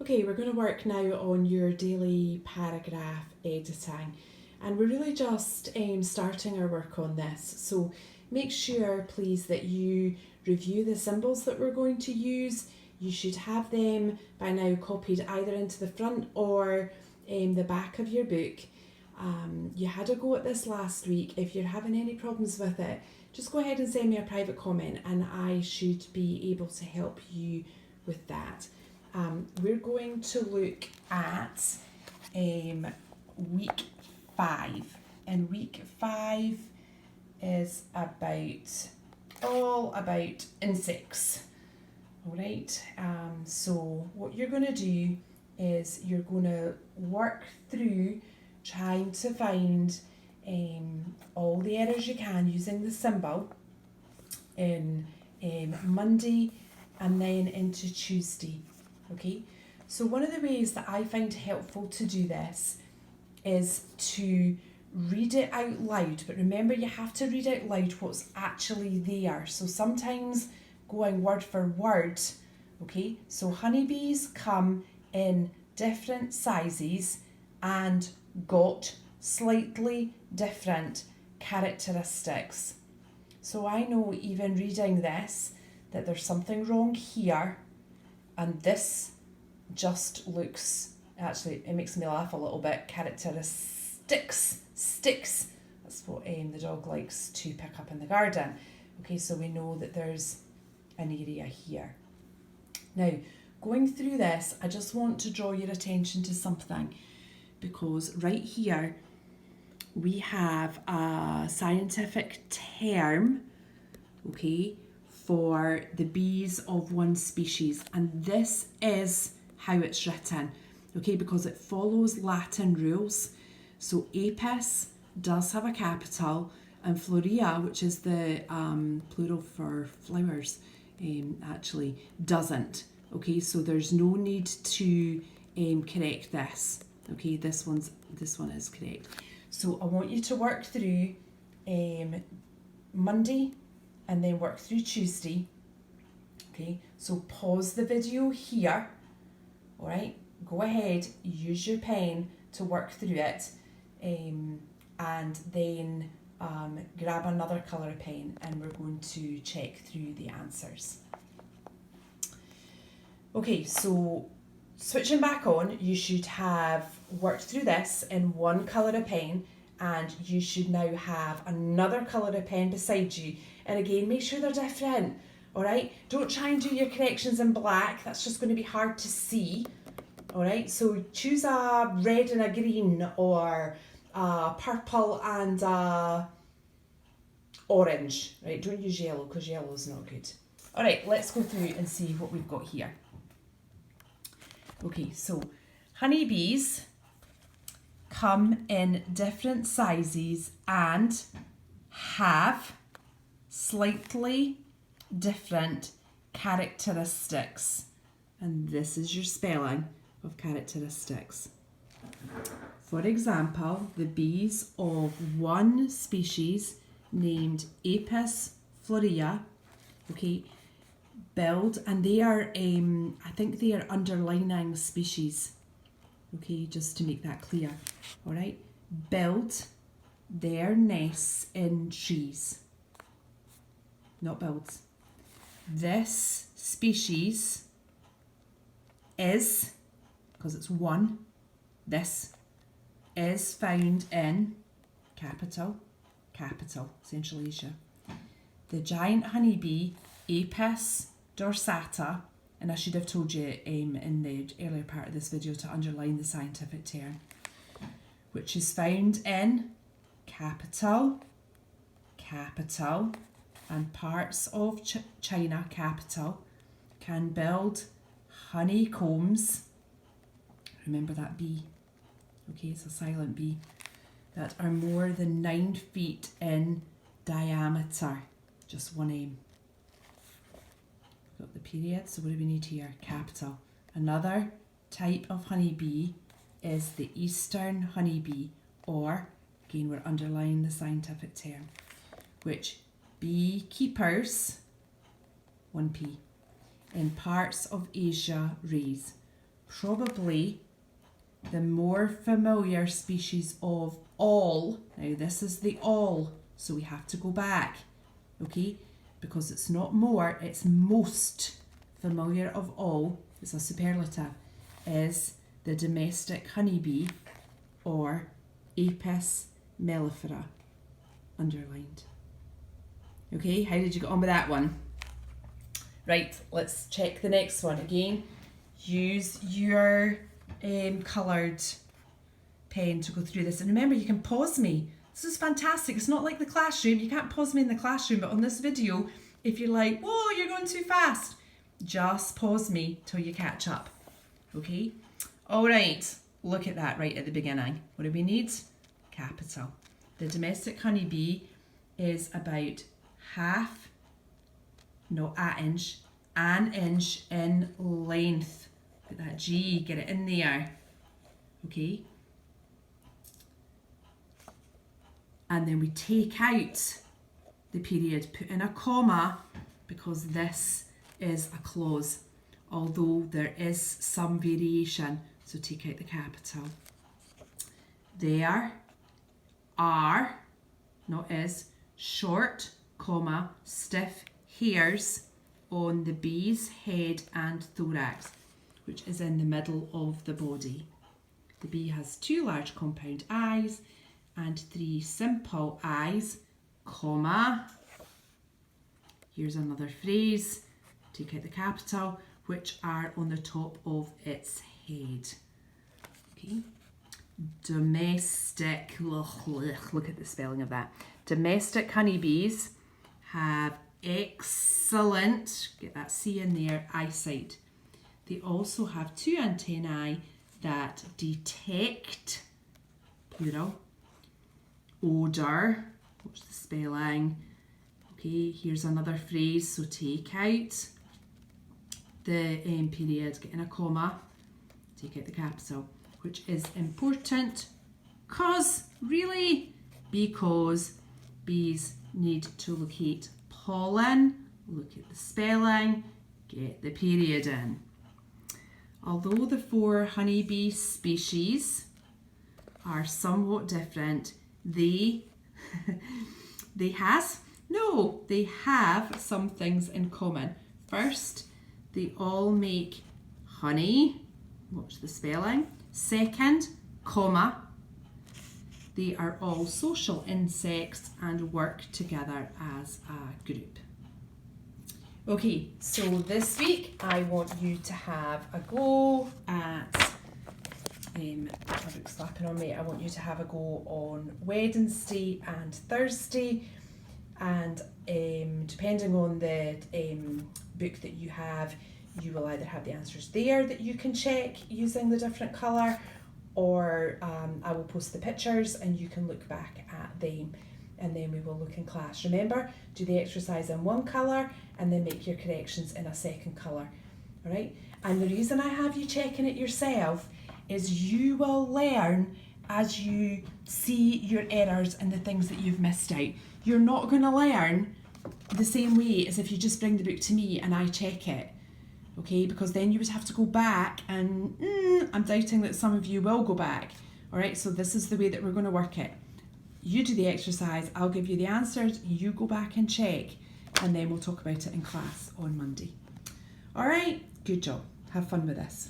Okay, we're going to work now on your daily paragraph editing, and we're really just starting our work on this. So make sure, please, that you review the symbols that we're going to use. You should have them by now copied either into the front or the back of your book. You had a go at this last week. If you're having any problems with it, just go ahead and send me a private comment and I should be able to help you with that. We're going to look at week 5, and week 5 is all about insects. Alright, so what you're going to do is you're going to work through trying to find all the errors you can using the symbol in Monday and then into Tuesday. Okay, so one of the ways that I find helpful to do this is to read it out loud, but remember you have to read out loud what's actually there. So sometimes going word for word, okay, so honeybees come in different sizes and got slightly different characteristics. So I know even reading this that there's something wrong here, and this just looks, actually it makes me laugh a little bit, characteristics, sticks, that's what the dog likes to pick up in the garden. Okay, so we know that there's an area here. Now, going through this, I just want to draw your attention to something, because right here we have a scientific term, okay, for the bees of one species, and this is how it's written, okay, because it follows Latin rules. So apis does have a capital, and florea, which is the plural for flowers, actually doesn't. Okay, so there's no need to correct this. Okay, this one is correct. So I want you to work through Monday and then work through Tuesday. Okay, so pause the video here. All right, go ahead, use your pen to work through it, and then grab another colour pen and we're going to check through the answers. Okay, so switching back on, you should have worked through this in one colour of pen, and you should now have another colour of pen beside you. And again, make sure they're different, alright? Don't try and do your corrections in black, that's just going to be hard to see, alright? So choose a red and a green, or a purple and a orange, right? Don't use yellow because yellow is not good. Alright, let's go through and see what we've got here. Okay, so honeybees come in different sizes and have slightly different characteristics. And this is your spelling of characteristics. For example, the bees of one species named Apis florea, okay, build, and they are, I think they are underlining species, okay, just to make that clear, all right, build their nests in trees, not builds. This species is, because it's one, this is found in capital, Central Asia. The giant honeybee, Apis dorsata, and I should have told you in the earlier part of this video to underline the scientific term, which is found in capital, and parts of China, capital, can build honeycombs. Remember that B, okay, it's a silent B, that are more than 9 feet in diameter, just one M. Got the period, so what do we need here? Capital. Another type of honeybee is the eastern honeybee, or, again we're underlining the scientific term, which beekeepers, 1P, in parts of Asia raise. probably the more familiar species of all. Now this is the all, so we have to go back, okay? Because it's not more, it's most familiar of all, it's a superlative, is the domestic honeybee, or Apis mellifera, underlined. Okay, how did you get on with that one? Right, let's check the next one again. Use your coloured pen to go through this. And remember, you can pause me. This is fantastic. It's not like the classroom. You can't pause me in the classroom, but on this video, if you're like, whoa, you're going too fast, just pause me till you catch up. Okay? All right, look at that right at the beginning. What do we need? Capital. The domestic honeybee is about half, not an inch in length. Put that G, get it in there. Okay? And then we take out the period, put in a comma, because this is a clause, although there is some variation, so take out the capital. There are, not is, short, comma, stiff hairs on the bee's head and thorax, which is in the middle of the body. The bee has 2 large compound eyes and 3 simple eyes, comma. Here's another phrase, take out the capital, which are on the top of its head. Okay. Domestic, look at the spelling of that. Domestic honeybees have excellent, get that C in there, eyesight. They also have 2 antennae that detect, plural, odour. Watch the spelling. Okay, here's another phrase, so take out the period, get in a comma, take out the capital, which is important because bees need to locate pollen, look at the spelling, get the period in. Although the 4 honeybee species are somewhat different, they have some things in common. First, they all make honey, watch the spelling. Second, comma, they are all social insects and work together as a group. Okay, so this week I want you to have a go at, my book's slapping on me, I want you to have a go on Wednesday and Thursday, and depending on the book that you have, you will either have the answers there that you can check using the different colour, or I will post the pictures and you can look back at them, and then we will look in class. Remember, do the exercise in one colour and then make your corrections in a second colour. All right? And the reason I have you checking it yourself is you will learn as you see your errors and the things that you've missed out. You're not going to learn the same way as if you just bring the book to me and I check it. Okay, because then you would have to go back, and I'm doubting that some of you will go back. All right, so this is the way that we're going to work it. You do the exercise, I'll give you the answers, you go back and check, and then we'll talk about it in class on Monday. All right, good job. Have fun with this.